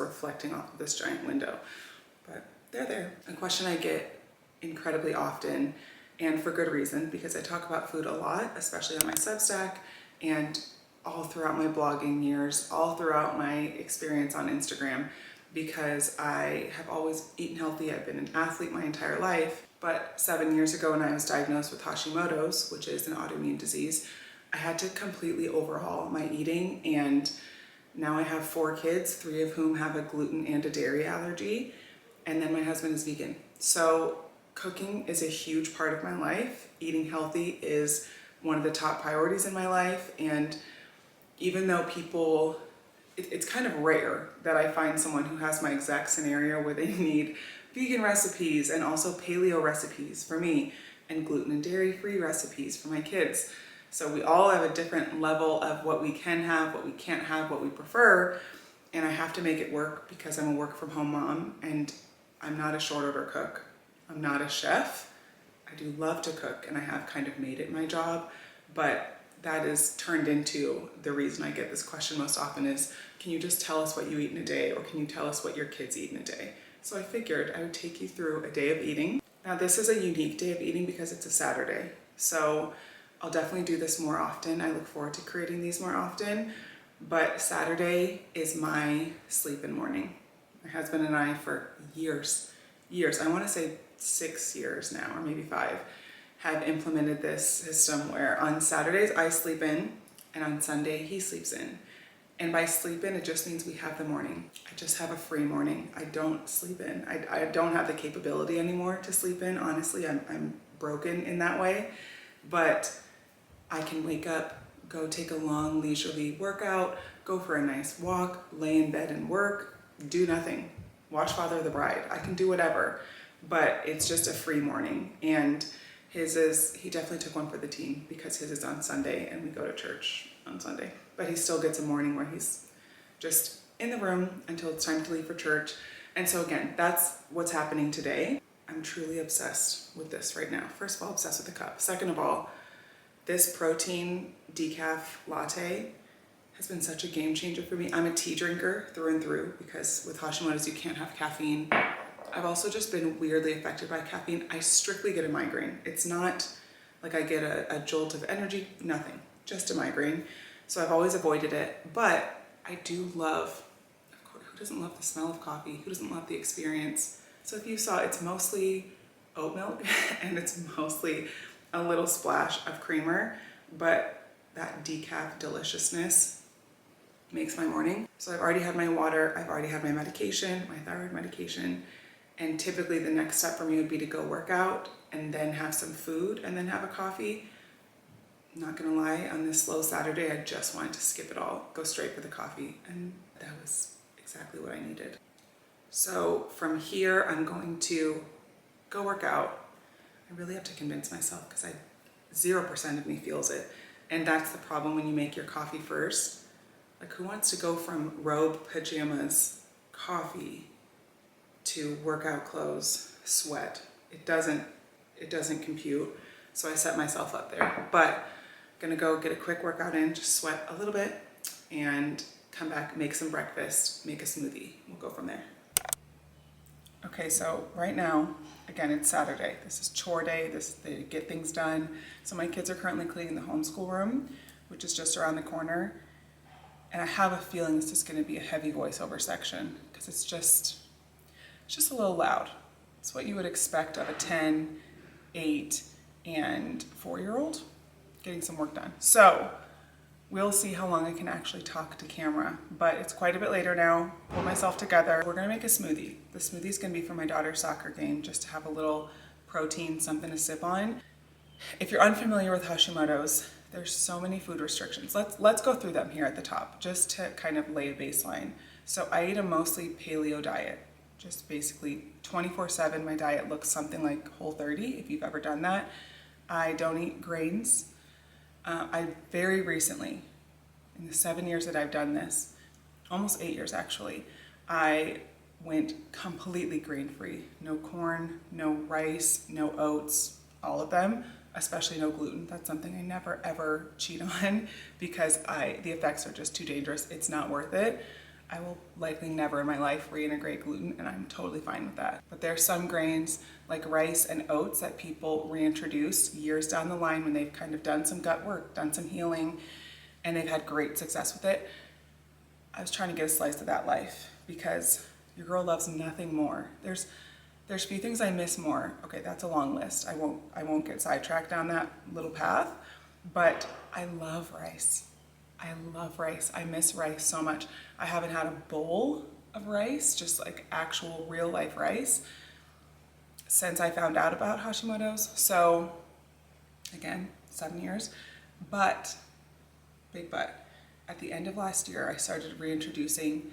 reflecting off of this giant window. But they're there. A question I get incredibly often, and for good reason, because I talk about food a lot, especially on my Substack and all throughout my blogging years, all throughout my experience on Instagram, because I have always eaten healthy. I've been an athlete my entire life, but 7 years ago when I was diagnosed with Hashimoto's, which is an autoimmune disease, I had to completely overhaul my eating, and now I have 4 kids, 3 of whom have a gluten and a dairy allergy, and then my husband is vegan. So cooking is a huge part of my life. Eating healthy is one of the top priorities in my life, and even though people, it's kind of rare that I find someone who has my exact scenario where they need vegan recipes and also paleo recipes for me and gluten and dairy free recipes for my kids. So we all have a different level of what we can have, what we can't have, what we prefer, and I have to make it work because I'm a work from home mom and I'm not a short order cook. I'm not a chef. I do love to cook and I have kind of made it my job, but that is turned into the reason I get this question most often is, can you just tell us what you eat in a day, or can you tell us what your kids eat in a day? So I figured I would take you through a day of eating. Now this is a unique day of eating because it's a Saturday. So I'll definitely do this more often. I look forward to creating these more often, but Saturday is my sleep-in morning. My husband and I for years, I want to say 6 years now, or maybe 5, have implemented this system where on Saturdays I sleep in and on Sunday he sleeps in. And by sleep in, it just means we have the morning. I just have a free morning. I don't sleep in. I don't have the capability anymore to sleep in. Honestly, I'm broken in that way. But I can wake up, go take a long leisurely workout, go for a nice walk, lay in bed and work, do nothing, watch Father of the Bride. I can do whatever, but it's just a free morning. And his is, he definitely took one for the team because his is on Sunday and we go to church on Sunday. But he still gets a morning where he's just in the room until it's time to leave for church. And so again, that's what's happening today. I'm truly obsessed with this right now. First of all, obsessed with the cup. Second of all, this protein decaf latte has been such a game changer for me. I'm a tea drinker through and through because with Hashimoto's you can't have caffeine. I've also just been weirdly affected by caffeine. I strictly get a migraine. It's not like I get a jolt of energy, nothing, just a migraine. So I've always avoided it, but I do love, of course, who doesn't love the smell of coffee? Who doesn't love the experience? So if you saw, it's mostly oat milk and it's mostly a little splash of creamer, but that decaf deliciousness makes my morning. So I've already had my water, I've already had my medication, my thyroid medication, and typically the next step for me would be to go work out and then have some food and then have a coffee. Not gonna lie, on this slow Saturday, I just wanted to skip it all, go straight for the coffee, and that was exactly what I needed. So from here, I'm going to go work out. I really have to convince myself because 0% of me feels it. And that's the problem when you make your coffee first. Like, who wants to go from robe, pajamas, coffee to workout clothes, sweat? It doesn't compute. So I set myself up there. But I'm gonna go get a quick workout in, just sweat a little bit, and come back, make some breakfast, make a smoothie. We'll go from there. Okay, so right now, again, it's Saturday. This is chore day, this is the get things done. So my kids are currently cleaning the homeschool room, which is just around the corner. And I have a feeling this is gonna be a heavy voiceover section because it's just a little loud. It's what you would expect of a 10, 8, and 4-year-old getting some work done. So we'll see how long I can actually talk to camera, but it's quite a bit later now. Pull myself together. We're gonna make a smoothie. The smoothie is gonna be for my daughter's soccer game, just to have a little protein, something to sip on. If you're unfamiliar with Hashimoto's, there's so many food restrictions. Let's go through them here at the top, just to kind of lay a baseline. So I eat a mostly paleo diet, just basically 24/7. My diet looks something like Whole30, if you've ever done that. I don't eat grains. I very recently, in the 7 years that I've done this, almost 8 years actually, I went completely grain-free. No corn, no rice, no oats, all of them, especially no gluten. That's something I never ever cheat on because the effects are just too dangerous. It's not worth it. I will likely never in my life reintegrate gluten, and I'm totally fine with that. But there are some grains like rice and oats that people reintroduce years down the line when they've kind of done some gut work, done some healing, and they've had great success with it. I was trying to get a slice of that life because your girl loves nothing more. There's few things I miss more. Okay, that's a long list. I won't get sidetracked down that little path, but I love rice. I love rice. I miss rice so much. I haven't had a bowl of rice, just like actual real life rice, since I found out about Hashimoto's. So again, 7 years, but big but. At the end of last year, I started reintroducing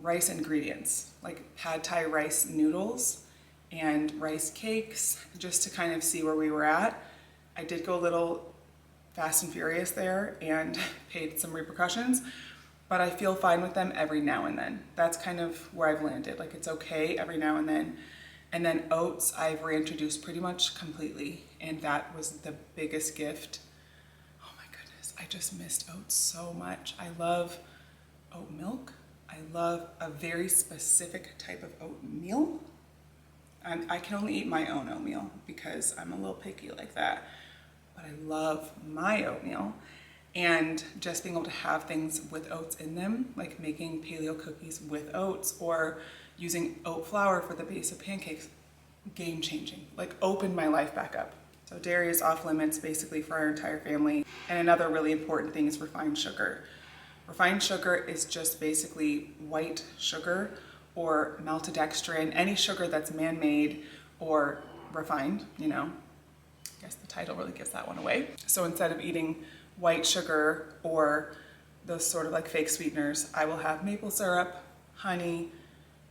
rice ingredients, like pad thai rice noodles and rice cakes, just to kind of see where we were at. I did go a little fast and furious there and paid some repercussions, but I feel fine with them every now and then. That's kind of where I've landed. Like, it's okay every now and then. And then oats, I've reintroduced pretty much completely, and that was the biggest gift. Oh my goodness, I just missed oats so much. I love oat milk. I love a very specific type of oatmeal. I can only eat my own oatmeal because I'm a little picky like that. But I love my oatmeal, and just being able to have things with oats in them, like making paleo cookies with oats or using oat flour for the base of pancakes, game changing, like opened my life back up. So dairy is off limits basically for our entire family. And another really important thing is refined sugar. Refined sugar is just basically white sugar or maltodextrin, any sugar that's man-made or refined, you know. I guess the title really gives that one away. So instead of eating white sugar or those sort of like fake sweeteners, I will have maple syrup, honey,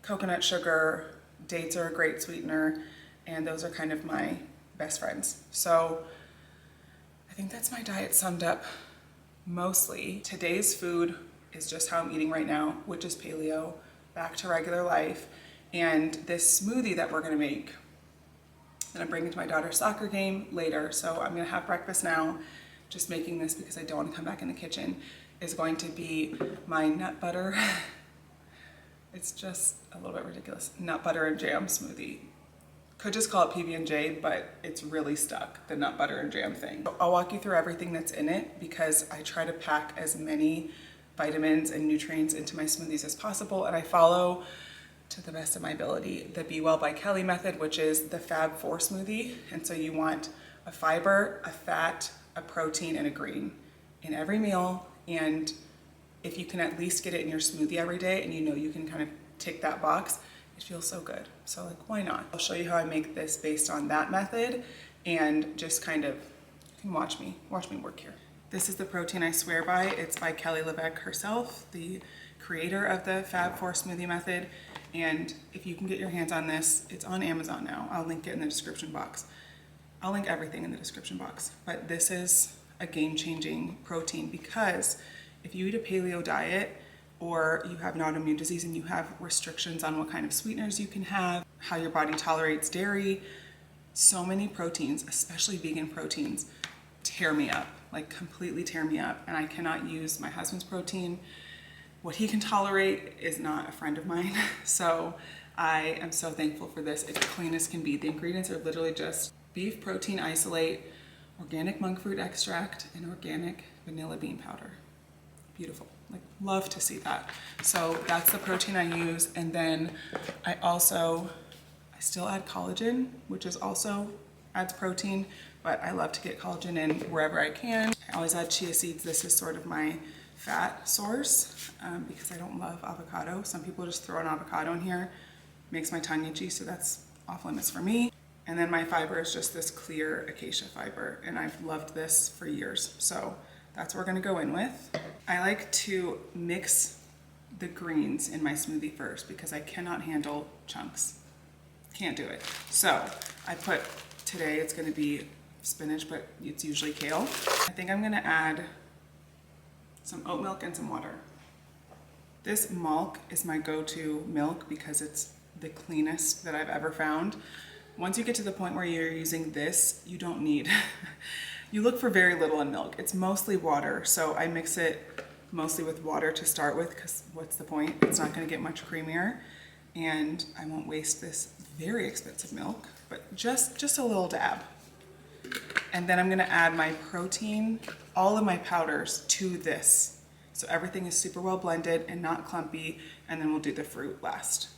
coconut sugar. Dates are a great sweetener, and those are kind of my best friends. So I think that's my diet summed up mostly. Today's food is just how I'm eating right now, which is paleo, back to regular life. And this smoothie that we're gonna make, that I'm bringing to my daughter's soccer game later. So I'm gonna have breakfast now, just making this because I don't wanna come back in the kitchen, is going to be my nut butter. It's just a little bit ridiculous. Nut butter and jam smoothie. Could just call it PB&J, but it's really stuck, the nut butter and jam thing. I'll walk you through everything that's in it because I try to pack as many vitamins and nutrients into my smoothies as possible, and I follow, to the best of my ability, the Be Well by Kelly method, which is the Fab 4 smoothie. And so you want a fiber, a fat, a protein, and a green in every meal. And if you can at least get it in your smoothie every day and you know you can kind of tick that box, it feels so good. So like, why not? I'll show you how I make this based on that method, and just kind of, you can watch me work here. This is the protein I swear by. It's by Kelly LeVeque herself, the creator of the Fab 4 smoothie method. And if you can get your hands on this, it's on Amazon now. I'll link it in the description box. I'll link everything in the description box. But this is a game-changing protein, because if you eat a paleo diet or you have an autoimmune disease and you have restrictions on what kind of sweeteners you can have, how your body tolerates dairy, so many proteins, especially vegan proteins, tear me up, like completely tear me up. And I cannot use my husband's protein. What he can tolerate is not a friend of mine. So I am so thankful for this. It's clean as can be. The ingredients are literally just beef protein isolate, organic monk fruit extract, and organic vanilla bean powder. Beautiful. Like, love to see that. So that's the protein I use. And then I still add collagen, which is also adds protein, but I love to get collagen in wherever I can. I always add chia seeds. This is sort of my fat source because I don't love avocado. Some people just throw an avocado in here. Makes my tongue itchy, so that's off limits for me. And then my fiber is just this clear acacia fiber, and I've loved this for years. So that's what we're gonna go in with. I like to mix the greens in my smoothie first because I cannot handle chunks. Can't do it. So I put, today it's gonna be spinach, but it's usually kale. I think I'm gonna add some oat milk and some water. This milk is my go-to milk because it's the cleanest that I've ever found. Once you get to the point where you're using this, you don't need, you look for very little in milk. It's mostly water. So I mix it mostly with water to start with, because what's the point? It's not going to get much creamier, and I won't waste this very expensive milk, but just a little dab. And then I'm going to add my protein, all of my powders to this, so everything is super well blended and not clumpy, and then we'll do the fruit last.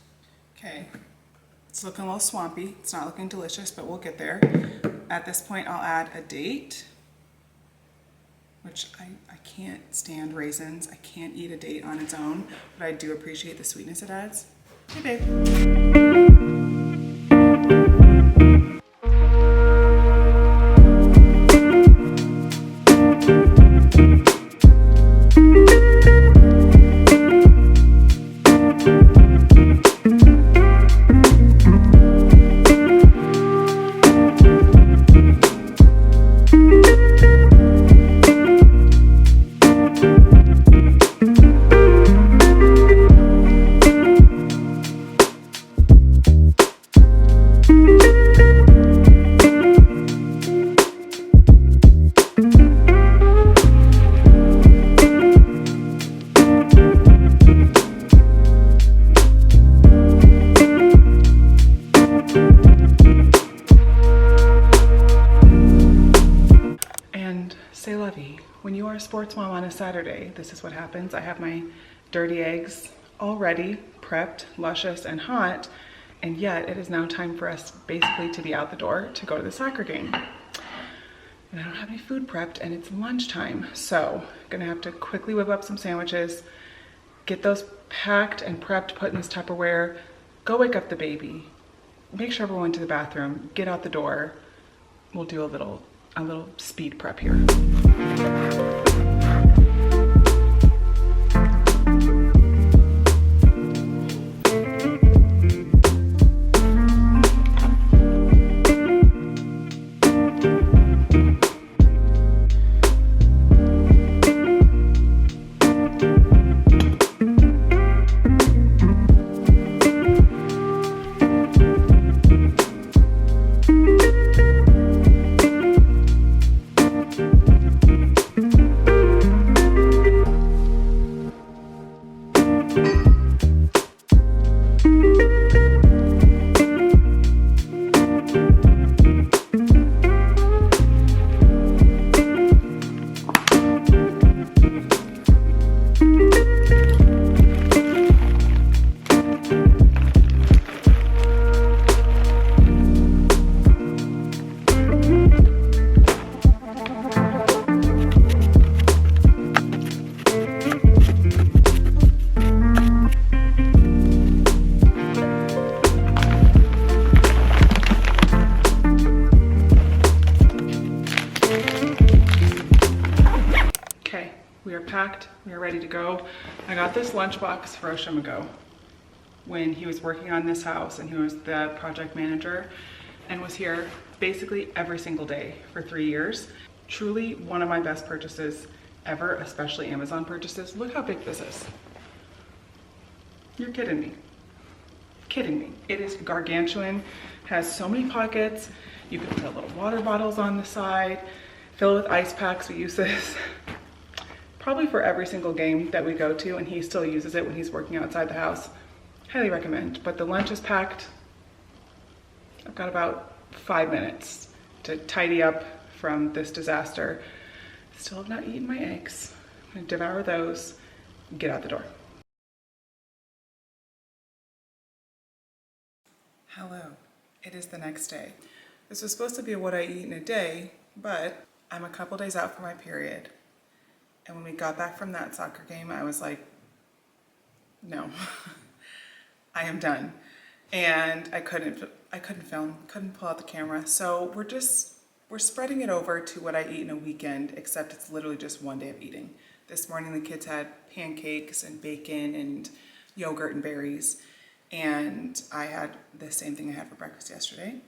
Okay, it's looking a little swampy. It's not looking delicious, but we'll get there. At this point, I'll add a date, which I can't stand raisins. I can't eat a date on its own, but I do appreciate the sweetness it adds. Hey, babe. C'est la vie. When you are a sports mom on a Saturday, this is what happens. I have my dirty eggs all ready, prepped, luscious, and hot, and yet it is now time for us basically to be out the door to go to the soccer game. And I don't have any food prepped, and it's lunchtime, so I'm gonna have to quickly whip up some sandwiches, get those packed and prepped, put in this Tupperware, go wake up the baby, make sure everyone went to the bathroom, get out the door. We'll do a little speed prep here. We are packed, we are ready to go. I got this lunchbox for Oshim ago when he was working on this house, and he was the project manager and was here basically every single day for 3 years. Truly one of my best purchases ever, especially Amazon purchases. Look how big this is. You're kidding me. Kidding me. It is gargantuan, has so many pockets. You can put little water bottles on the side, fill it with ice packs. We use this probably for every single game that we go to, and he still uses it when he's working outside the house. Highly recommend. But the lunch is packed. I've got about 5 minutes to tidy up from this disaster. Still have not eaten my eggs. I'm gonna devour those, get out the door. Hello, it is the next day. This was supposed to be what I eat in a day, but I'm a couple days out from my period. And when we got back from that soccer game, I was like, no, I am done. And I couldn't film, couldn't pull out the camera. So we're spreading it over to what I eat in a weekend, except it's literally just one day of eating. This morning the kids had pancakes and bacon and yogurt and berries. And I had the same thing I had for breakfast yesterday.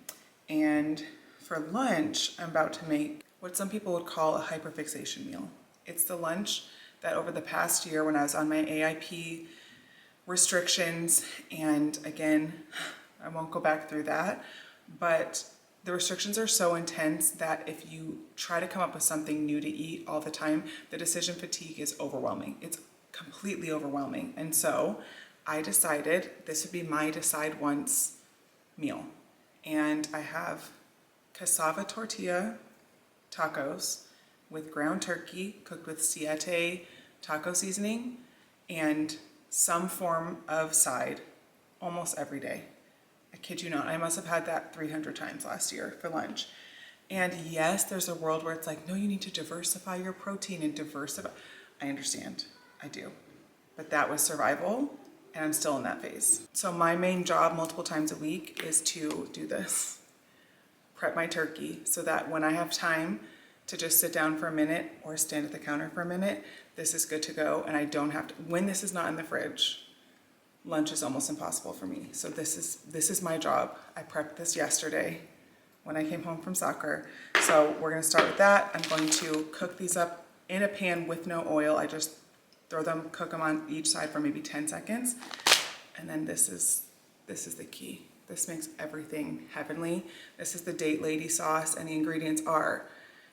And for lunch, I'm about to make what some people would call a hyperfixation meal. It's the lunch that over the past year when I was on my AIP restrictions, and again, I won't go back through that, but The restrictions are so intense that if you try to come up with something new to eat all the time, the decision fatigue is overwhelming. It's completely overwhelming. And so I decided this would be my decide once meal. And I have cassava tortilla tacos with ground turkey cooked with siete taco seasoning and some form of side almost every day. I kid you not, I must have had that 300 times last year for lunch. And yes, there's a world where it's like, no, you need to diversify your protein and diversify. I understand, I do. But that was survival, and I'm still in that phase. So my main job multiple times a week is to do this. Prep my turkey so that when I have time to just sit down for a minute or stand at the counter for a minute, this is good to go, and I don't have to, when this is not in the fridge, lunch is almost impossible for me. So this is my job. I prepped this yesterday when I came home from soccer. So we're gonna start with that. I'm going to cook these up in a pan with no oil. I just throw them, cook them on each side for maybe 10 seconds. And then this is the key. This makes everything heavenly. This is the Date Lady sauce, and the ingredients are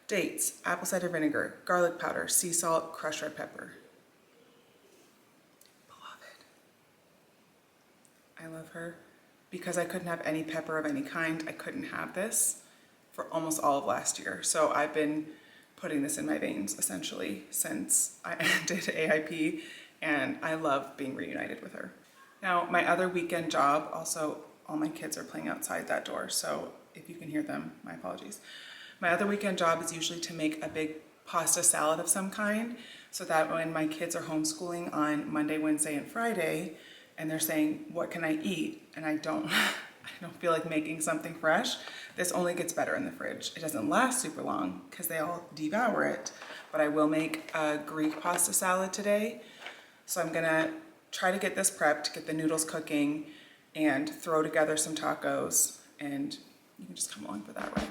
dates, apple cider vinegar, garlic powder, sea salt, crushed red pepper. I love her. Because I couldn't have any pepper of any kind, I couldn't have this for almost all of last year. So I've been putting this in my veins essentially since I did AIP, and I love being reunited with her. Now, my other weekend job, also all my kids are playing outside that door, so if you can hear them, my apologies. My other weekend job is usually to make a big pasta salad of some kind so that when my kids are homeschooling on Monday, Wednesday, and Friday, and they're saying, what can I eat? And I don't feel like making something fresh. This only gets better in the fridge. It doesn't last super long because they all devour it, but I will make a Greek pasta salad today. So I'm gonna try to get this prepped, get the noodles cooking, and throw together some tacos, and you can just come along for that, right?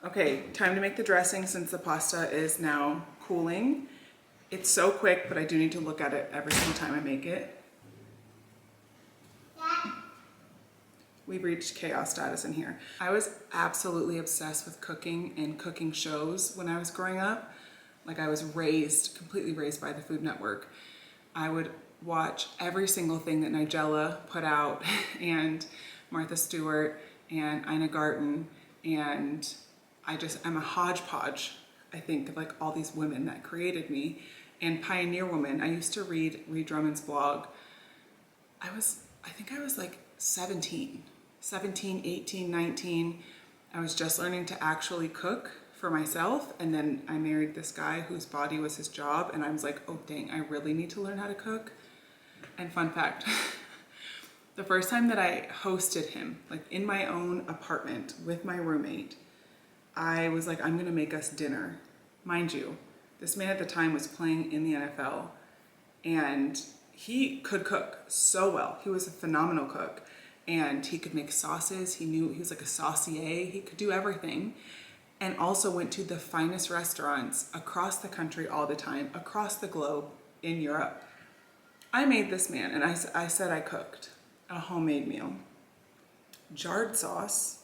Okay, time to make the dressing since the pasta is now cooling. It's so quick, but I do need to look at it every single time I make it. We've reached chaos status in here. I was absolutely obsessed with cooking and cooking shows when I was growing up. Like, I was completely raised by the Food Network. I would watch every single thing that Nigella put out and Martha Stewart and Ina Garten, and I'm a hodgepodge, I think, of like all these women that created me. And Pioneer Woman, I used to read Drummond's blog. I think I was like 17, 18, 19. I was just learning to actually cook for myself. And then I married this guy whose body was his job. And I was like, oh dang, I really need to learn how to cook. And fun fact, the first time that I hosted him, like in my own apartment with my roommate, I was like, I'm gonna make us dinner. Mind you, this man at the time was playing in the NFL, and he could cook so well. He was a phenomenal cook, and he could make sauces. He was like a saucier. He could do everything, and also went to the finest restaurants across the country all the time, across the globe in Europe. I made this man, and I said I cooked a homemade meal. Jarred sauce,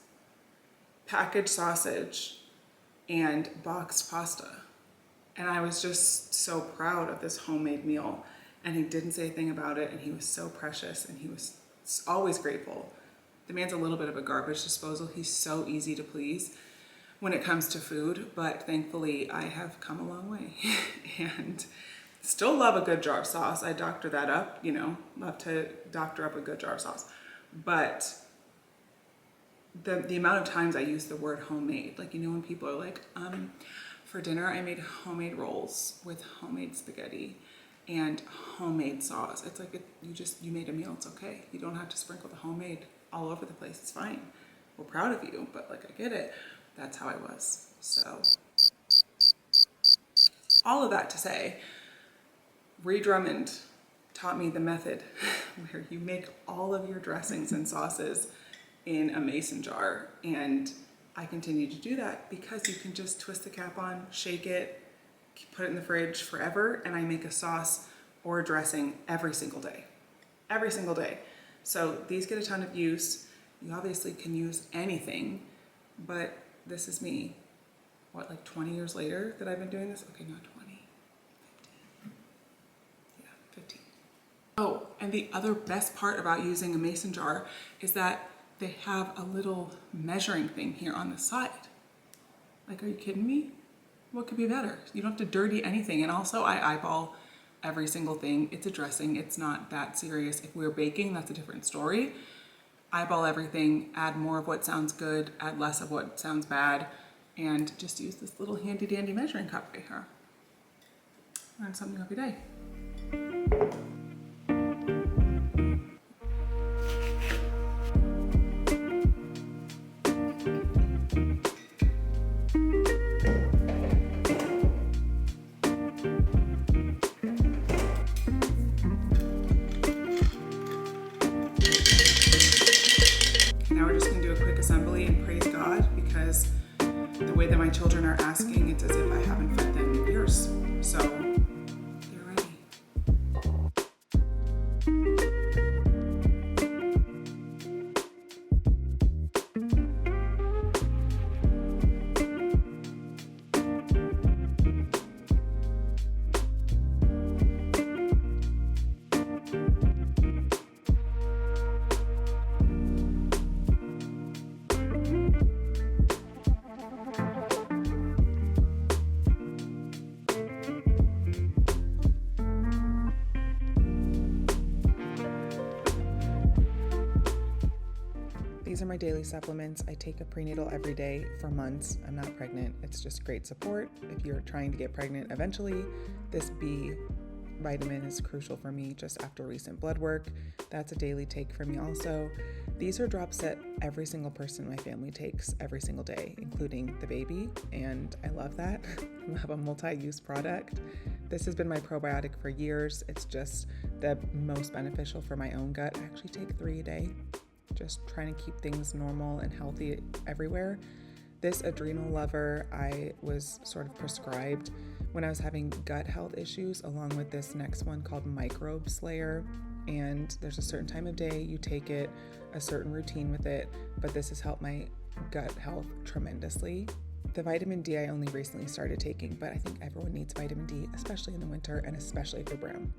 packaged sausage, and boxed pasta. And I was just so proud of this homemade meal. And he didn't say a thing about it, and he was so precious, and he was always grateful. The man's a little bit of a garbage disposal. He's so easy to please. when it comes to food, but thankfully I have come a long way and still love a good jar of sauce. I doctor that up, you know, love to doctor up a good jar of sauce. But the amount of times I use the word homemade, like, you know, when people are like, for dinner I made homemade rolls with homemade spaghetti and homemade sauce. It's like, you made a meal, it's okay. You don't have to sprinkle the homemade all over the place, it's fine. We're proud of you, but like, I get it. That's how I was. So all of that to say, Ree Drummond taught me the method where you make all of your dressings and sauces in a mason jar, and I continue to do that because you can just twist the cap on, shake it, put it in the fridge forever, and I make a sauce or a dressing every single day. Every single day. So these get a ton of use. You obviously can use anything, but this is me. What, like 20 years later that I've been doing this? Okay, not 20, 15. Yeah, 15. Oh, and the other best part about using a mason jar is that they have a little measuring thing here on the side. Like, are you kidding me? What could be better? You don't have to dirty anything. And also I eyeball every single thing. It's a dressing. It's not that serious. If we're baking, that's a different story. Eyeball everything, add more of what sounds good, add less of what sounds bad, and just use this little handy dandy measuring cup right here. Learn something every day. Now we're just going to do a quick assembly and praise God, because the way that my children are asking, it's as if I haven't fed them in years. So they're ready. These are my daily supplements. I take a prenatal every day for months. I'm not pregnant. It's just great support. If you're trying to get pregnant eventually, this B vitamin is crucial for me just after recent blood work. That's a daily take for me also. These are drops that every single person in my family takes every single day, including the baby, and I love that. I have a multi-use product. This has been my probiotic for years. It's just the most beneficial for my own gut. I actually take 3 a day. Just trying to keep things normal and healthy everywhere. This adrenal lover I was sort of prescribed when I was having gut health issues, along with this next one called Microbe Slayer. And there's a certain time of day you take it, a certain routine with it, but this has helped my gut health tremendously. The vitamin D I only recently started taking, but I think everyone needs vitamin D, especially in the winter and especially for brown.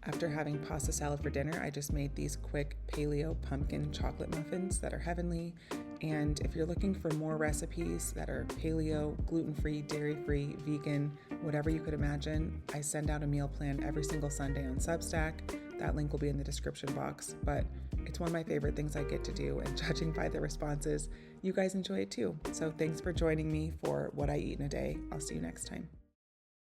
After having pasta salad for dinner, I just made these quick paleo pumpkin chocolate muffins that are heavenly. And if you're looking for more recipes that are paleo, gluten-free, dairy-free, vegan, whatever you could imagine, I send out a meal plan every single Sunday on Substack. That link will be in the description box, but it's one of my favorite things I get to do, and judging by the responses, you guys enjoy it too. So thanks for joining me for what I eat in a day. I'll see you next time.